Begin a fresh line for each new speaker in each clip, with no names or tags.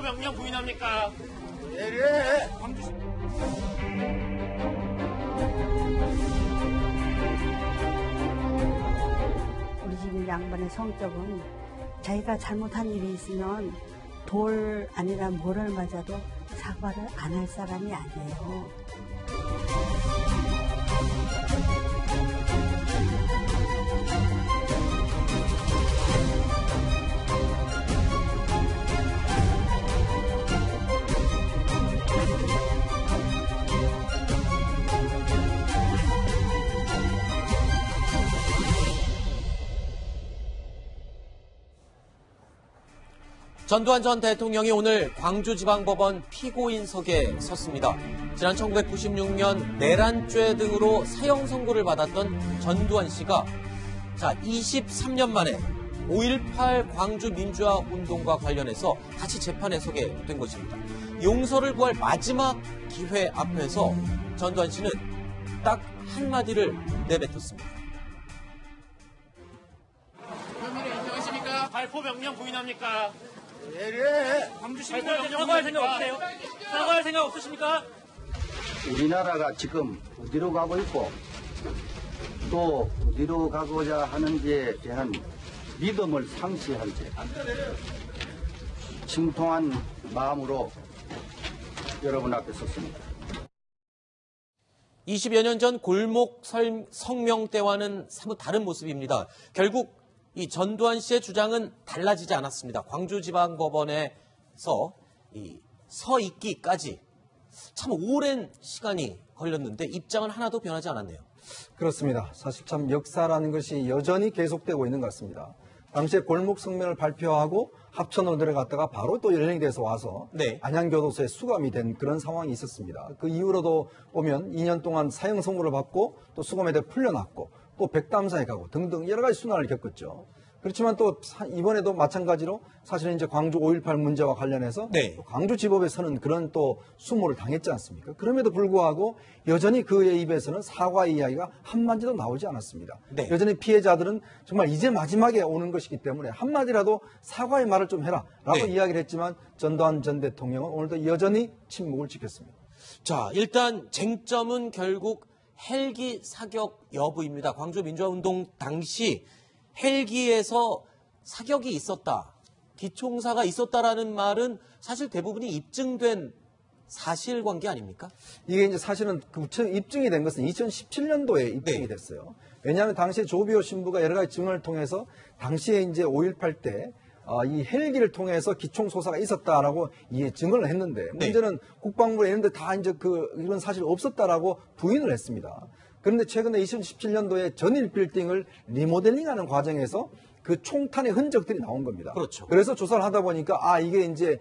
발포 명령 부인합니까?
예.
우리 집 양반의 성격은 자기가 잘못한 일이 있으면 돌 아니라 뭐를 맞아도 사과를 안 할 사람이 아니에요.
전두환 전 대통령이 오늘 광주지방법원 피고인석에 섰습니다. 지난 1996년 내란죄 등으로 사형 선고를 받았던 전두환 씨가 23년 만에 5.18 광주 민주화 운동과 관련해서 다시 재판에 서게 된 것입니다. 용서를 구할 마지막 기회 앞에서 전두환 씨는 딱 한마디를 내뱉었습니다.
혐의를 인정하십니까? 발포 명령 부인합니까?
예.
광주 시민들 사과할 생각 없으세요? 사과할 생각 없으십니까?
우리나라가 지금 어디로 가고 있고 또 어디로 가고자 하는지에 대한 믿음을 상실한 채 침통한 마음으로 여러분 앞에 섰습니다.
20여 년 전 골목 성명 때와는 사뭇 다른 모습입니다. 결국 이 전두환 씨의 주장은 달라지지 않았습니다. 광주지방법원에서 서 있기까지 참 오랜 시간이 걸렸는데 입장은 하나도 변하지 않았네요.
그렇습니다. 사실 참 역사라는 것이 여전히 계속되고 있는 것 같습니다. 당시에 골목 성명을 발표하고 합천으로 내려갔다가 바로 또 연령이 돼서 와서 안양교도소에 수감이 된 그런 상황이 있었습니다. 그 이후로도 보면 2년 동안 사형 선고를 받고 또 수감에 대해 풀려났고 또 백담사에 가고 등등 여러 가지 순환을 겪었죠. 그렇지만 또 이번에도 마찬가지로 사실은 이제 광주 5.18 문제와 관련해서 광주지법에 서는 그런 또 수모를 당했지 않습니까? 그럼에도 불구하고 여전히 그의 입에서는 사과의 이야기가 한마디도 나오지 않았습니다. 여전히 피해자들은 정말 이제 마지막에 오는 것이기 때문에 한마디라도 사과의 말을 좀 해라 라고 이야기를 했지만 전두환 전 대통령은 오늘도 여전히 침묵을 지켰습니다.
자, 일단 쟁점은 결국 헬기 사격 여부입니다. 광주 민주화운동 당시 헬기에서 사격이 있었다, 기총사가 있었다라는 말은 사실 대부분이 입증된 사실관계 아닙니까?
이게 이제 사실은 입증이 된 것은 2017년도에 입증이 됐어요. 왜냐하면 당시에 조비오 신부가 여러 가지 증언을 통해서 당시에 이제 5.18 때 이 헬기를 통해서 기총소사가 있었다라고 증언을 했는데 문제는 국방부에 있는데 다 이제 이런 사실이 없었다라고 부인을 했습니다. 그런데 최근에 2017년도에 전일 빌딩을 리모델링하는 과정에서 그 총탄의 흔적들이 나온 겁니다.
그렇죠.
그래서 조사를 하다 보니까 이게 이제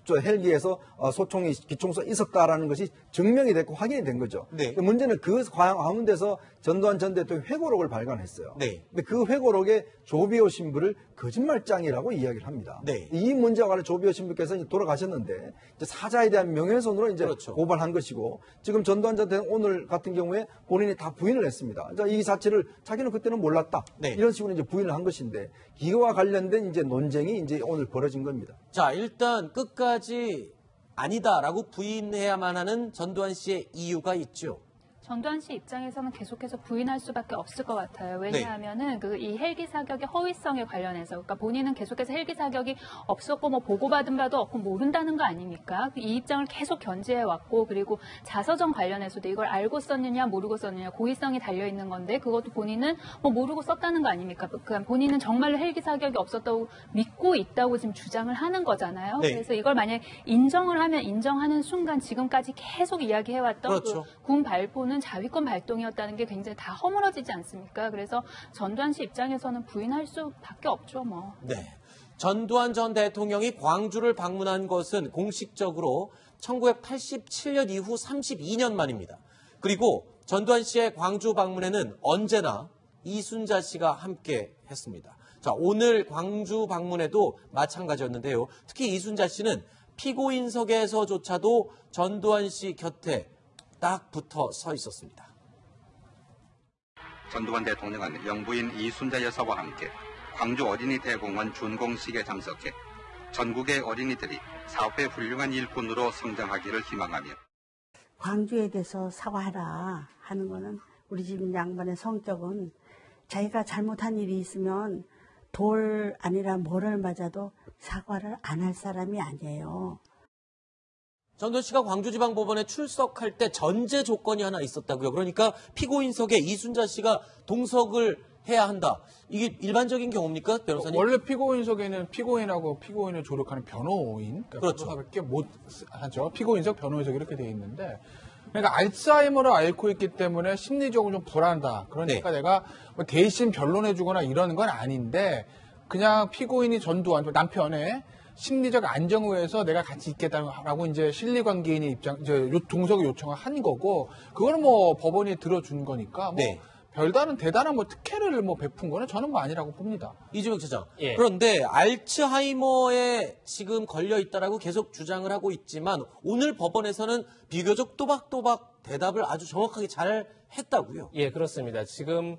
헬기에서 소총이 기총소가 있었다라는 것이 증명이 됐고 확인이 된 거죠. 문제는 그 가운데서 전두환 전 대통령 회고록을 발간했어요. 근데 그 회고록에 조비오 신부를 거짓말장이라고 이야기를 합니다. 이 문제와 관련 조비오 신부께서 이제 돌아가셨는데 이제 사자에 대한 명예훼손으로 이제 고발한 것이고 지금 전두환 전 대통령 오늘 같은 경우에 본인이 다 부인을 했습니다. 이 사실을 자기는 그때는 몰랐다. 이런 식으로 이제 부인을 한 것인데 이거와 관련된 이제 논쟁이 이제 오늘 벌어진 겁니다.
자, 일단 끝까지 아니다라고 부인해야만 하는 전두환 씨의 이유가 있죠.
전두환 씨 입장에서는 계속해서 부인할 수밖에 없을 것 같아요. 왜냐하면은 이 헬기 사격의 허위성에 관련해서, 그러니까 본인은 계속해서 헬기 사격이 없었고 뭐 보고받은 바도 없고 모른다는 거 아닙니까? 이 입장을 계속 견지해 왔고, 그리고 자서전 관련해서도 이걸 알고 썼느냐 모르고 썼느냐 고의성이 달려 있는 건데 그것도 본인은 뭐 모르고 썼다는 거 아닙니까? 그러니까 본인은 정말로 헬기 사격이 없었다고 믿고 있다고 지금 주장을 하는 거잖아요. 그래서 이걸 만약 인정을 하면 인정하는 순간 지금까지 계속 이야기해왔던 그 군 발포는 자위권 발동이었다는 게 굉장히 다 허물어지지 않습니까? 그래서 전두환 씨 입장에서는 부인할 수밖에 없죠, 뭐.
전두환 전 대통령이 광주를 방문한 것은 공식적으로 1987년 이후 32년 만입니다. 그리고 전두환 씨의 광주 방문에는 언제나 이순자 씨가 함께 했습니다. 자, 오늘 광주 방문에도 마찬가지였는데요. 특히 이순자 씨는 피고인석에서조차도 전두환 씨 곁에 딱 붙어 서 있었습니다.
전두환 대통령은 영부인 이순자 여사와 함께 광주 어린이 대공원 준공식에 참석해 전국의 어린이들이 사업의 훌륭한 일꾼으로 성장하기를 희망하며
광주에 대해서 사과하라 하는 거는 우리 집 양반의 성격은 자기가 잘못한 일이 있으면 돌 아니라 뭐를 맞아도 사과를 안 할 사람이 아니에요.
전두환 씨가 광주지방법원에 출석할 때 전제 조건이 하나 있었다고요. 그러니까 피고인석에 이순자 씨가 동석을 해야 한다. 이게 일반적인 경우입니까, 변호사님?
원래 피고인석에는 피고인하고 피고인을 조력하는 변호인, 그러니까
그렇죠.
변호사밖에 못 하죠. 피고인석, 변호인석 이렇게 돼 있는데, 그러니까 알츠하이머를 앓고 있기 때문에 심리적으로 좀 불안하다. 그러니까 내가 뭐 대신 변론해주거나 이러는 건 아닌데, 그냥 피고인이 전두환 남편의 심리적 안정을 위해서 내가 같이 있겠다라고 이제 실리관계인의 동석을 요청을 한 거고, 그거는 뭐 법원이 들어준 거니까 뭐. 별다른 대단한 뭐 특혜를 뭐 베푼 거는 저는 뭐 아니라고 봅니다.
이주명 차장. 그런데 알츠하이머에 지금 걸려 있다라고 계속 주장을 하고 있지만 오늘 법원에서는 비교적 또박또박 대답을 아주 정확하게 잘 했다고요.
예, 그렇습니다. 지금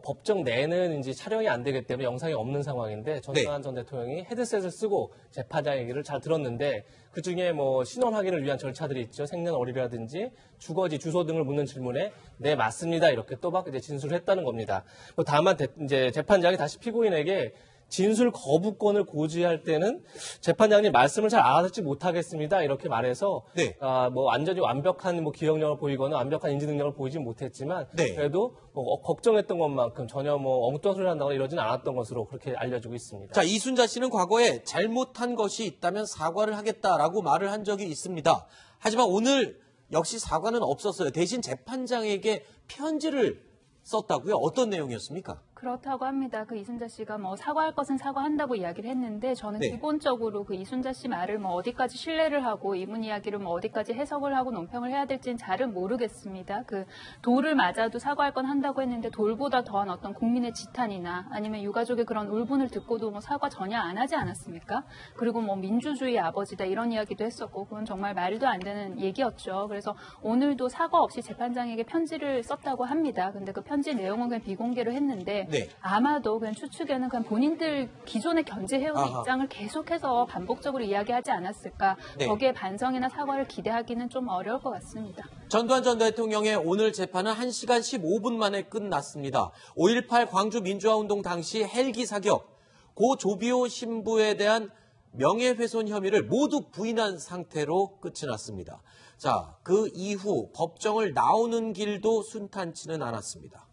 법정 내는 이제 촬영이 안 되기 때문에 영상이 없는 상황인데 전두환 전 대통령이 헤드셋을 쓰고 재판장 얘기를 잘 들었는데 그중에 뭐 신원 확인을 위한 절차들이 있죠. 생년월일이라든지 주거지, 주소 등을 묻는 질문에 네, 맞습니다. 이렇게 또박 이제 진술을 했다는 겁니다. 다만 이제 재판장이 다시 피고인에게 진술 거부권을 고지할 때는 재판장님 말씀을 잘 알아듣지 못하겠습니다. 이렇게 말해서 뭐 완전히 완벽한 뭐 기억력을 보이거나 완벽한 인지 능력을 보이지 못했지만 그래도 뭐 걱정했던 것만큼 전혀 뭐 엉뚱한 소리를 한다거나 이러진 않았던 것으로 그렇게 알려지고 있습니다.
자, 이순자 씨는 과거에 잘못한 것이 있다면 사과를 하겠다라고 말을 한 적이 있습니다. 하지만 오늘 역시 사과는 없었어요. 대신 재판장에게 편지를 썼다고요? 어떤 내용이었습니까?
그렇다고 합니다. 그 이순자 씨가 뭐 사과할 것은 사과한다고 이야기를 했는데 저는 기본적으로 그 이순자 씨 말을 뭐 어디까지 신뢰를 하고 이분 이야기를 뭐 어디까지 해석을 하고 논평을 해야 될지는 잘은 모르겠습니다. 그 돌을 맞아도 사과할 건 한다고 했는데 돌보다 더한 어떤 국민의 지탄이나 아니면 유가족의 그런 울분을 듣고도 뭐 사과 전혀 안 하지 않았습니까? 그리고 뭐 민주주의의 아버지다 이런 이야기도 했었고 그건 정말 말도 안 되는 얘기였죠. 그래서 오늘도 사과 없이 재판장에게 편지를 썼다고 합니다. 근데 그 편지 내용은 그냥 비공개로 했는데 아마도 그냥 추측에는 그냥 본인들 기존에 견제해오는 입장을 계속해서 반복적으로 이야기하지 않았을까. 거기에 반성이나 사과를 기대하기는 좀 어려울 것 같습니다.
전두환 전 대통령의 오늘 재판은 1시간 15분 만에 끝났습니다. 5.18 광주 민주화운동 당시 헬기 사격, 고 조비오 신부에 대한 명예훼손 혐의를 모두 부인한 상태로 끝이 났습니다. 자, 그 이후 법정을 나오는 길도 순탄치는 않았습니다.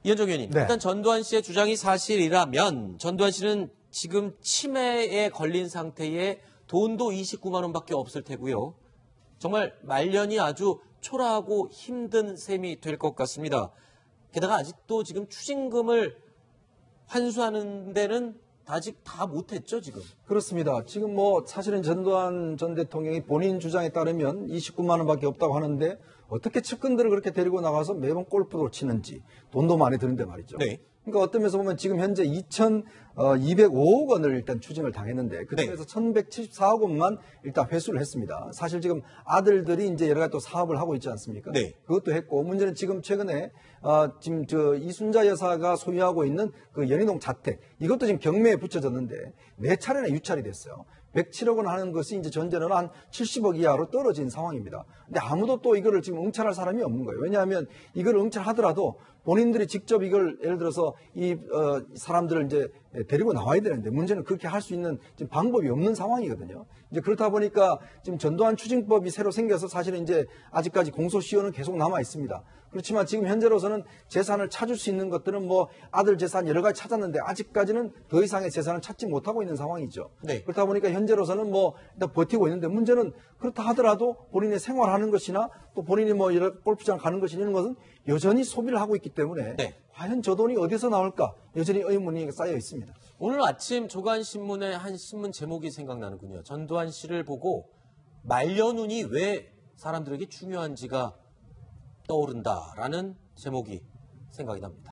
이현정 의원님, 일단 전두환 씨의 주장이 사실이라면 전두환 씨는 지금 치매에 걸린 상태에 돈도 29만 원밖에 없을 테고요. 정말 말년이 아주 초라하고 힘든 셈이 될 것 같습니다. 게다가 아직도 지금 추징금을 환수하는 데는 아직 다 못했죠, 지금?
그렇습니다. 지금 뭐 사실은 전두환 전 대통령이 본인 주장에 따르면 29만 원밖에 없다고 하는데 어떻게 측근들을 그렇게 데리고 나가서 매번 골프도 치는지 돈도 많이 드는데 말이죠. 그러니까 어떤 면에서 보면 지금 현재 2,205억 원을 일단 추징을 당했는데 그중에서 1,174억 원만 일단 회수를 했습니다. 사실 지금 아들들이 이제 여러 가지 또 사업을 하고 있지 않습니까? 그것도 했고 문제는 지금 최근에 지금 이순자 여사가 소유하고 있는 그 연희동 자택 이것도 지금 경매에 붙여졌는데 4차례나 유찰이 됐어요. 107억 원 하는 것이 이제 전제는 한 70억 이하로 떨어진 상황입니다. 근데 아무도 또 이거를 지금 응찰할 사람이 없는 거예요. 왜냐하면 이걸 응찰하더라도 본인들이 직접 이걸 예를 들어서 이 사람들을 이제 데리고 나와야 되는데 문제는 그렇게 할 수 있는 지금 방법이 없는 상황이거든요. 이제 그렇다 보니까 지금 전두환 추징법이 새로 생겨서 사실은 이제 아직까지 공소시효는 계속 남아 있습니다. 그렇지만 지금 현재로서는 재산을 찾을 수 있는 것들은 뭐 아들 재산 여러 가지 찾았는데 아직까지는 더 이상의 재산을 찾지 못하고 있는 상황이죠. 그렇다 보니까 현재로서는 뭐 일단 버티고 있는데 문제는 그렇다 하더라도 본인의 생활하는 것이나 또 본인이 뭐 여러 골프장 가는 것이나 이런 것은 여전히 소비를 하고 있기 때문에 과연 저 돈이 어디서 나올까 여전히 의문이 쌓여 있습니다.
오늘 아침 조간신문의 한 신문 제목이 생각나는군요. 전두환 씨를 보고 말년운이 왜 사람들에게 중요한지가 떠오른다라는 제목이 생각이 납니다.